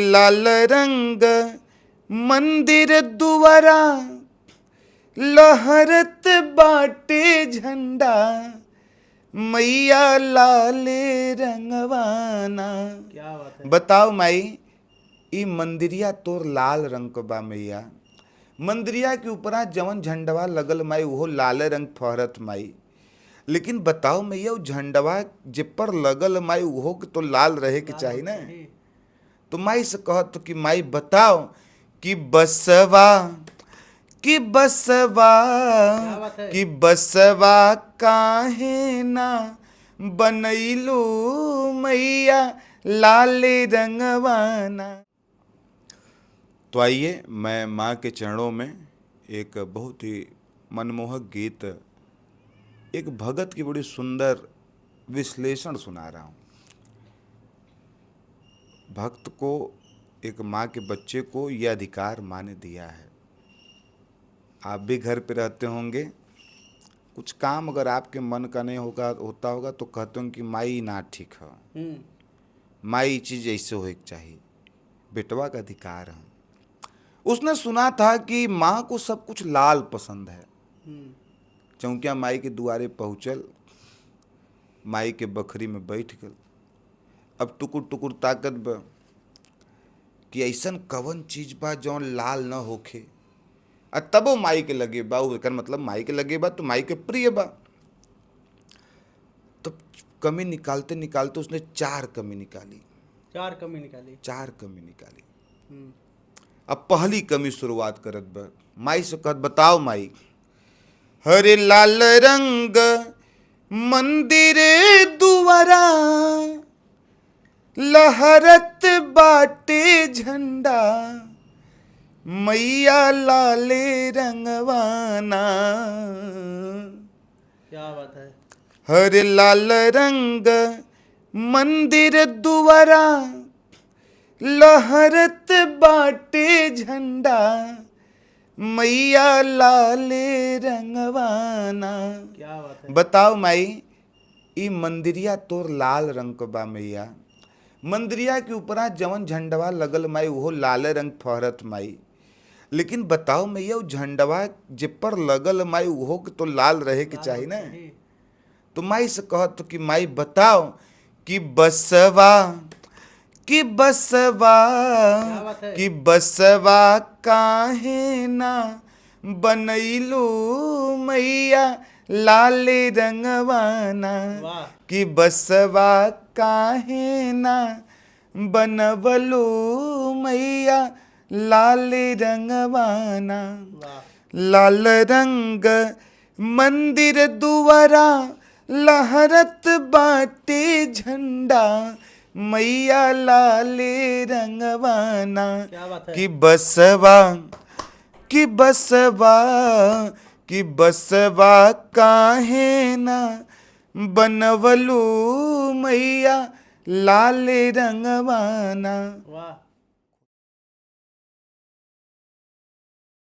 लाल रंग मंदिर दुआरा लहरत बाटे झंडा मैया लाले रंगवाना। क्या बात है। बताओ माई ई मंदिरिया तोर लाल रंग क बा मैया। मंदिरिया के ऊपरा जवन झंडवा लगल माई वो लाल रंग फहरत माई। लेकिन बताओ मैया वो झंडवा जे पर लगल माई वो तो लाल रहे के चाहिए ना। तो माई से कहत कि माई बताओ कि बसवा कि बसवा कि बसवा काहे ना बनैलू मैया लाले रंगवाना। तो आइए मैं माँ के चरणों में एक बहुत ही मनमोहक गीत, एक भगत की बड़ी सुंदर विश्लेषण सुना रहा हूँ। भक्त को, एक माँ के बच्चे को यह अधिकार माँ ने दिया है। आप भी घर पे रहते होंगे, कुछ काम अगर आपके मन का नहीं होता होगा तो कहते होंगे कि माई ना ठीक है, माई चीज़ ऐसे हो चाहिए, बेटवा का अधिकार है। उसने सुना था कि माँ को सब कुछ लाल पसंद है। चौकिया माई के दुआरे पहुँचल, माई के बखरी में बैठ गल। अब टुकुर टुकुर ताकत बा कि ऐसन कवन चीज बा जौन लाल न होखे। तबो माई के लगे बा, एकर मतलब माई के लगे बा तो माई के प्रिय बा। तो कमी निकालते निकालते उसने चार कमी निकाली। अब पहली कमी शुरुआत करत बा। माई से कहत बताओ माई, हरे लाल रंग मंदिर दुआरा लहरत बाटे झंडा मैया लाले रंगवाना। क्या बात है। हरे लाल रंग मंदिर दुआरा लहरत बाटे झंडा मैया लाले रंगवाना। क्या बात है। बताओ माई ई मंदिरिया तोर लाल रंग क बा मैया। मंदिरिया के ऊपरा जवन झंडवा लगल माई वो लाल रंग फहरत माई। लेकिन बताओ मैया वो झंडवा जे पर लगल माई वो तो लाल रहे के चाहिए ना। तो माई से कहत कि माई बताओ कि बसवा कि बसवा कि बसवा काहे ना बनैलू मैया लाले रंगवाना। कि बसवा काहे ना बनवलू मैया लाले रंगवाना। लाल रंग मंदिर दुआरा लहरत बाटे झंडा मैया लाले रंगवाना। कि बसवा कि बसवा कि बसवा काहे ना बनवलू मैया लाले रंगवाना।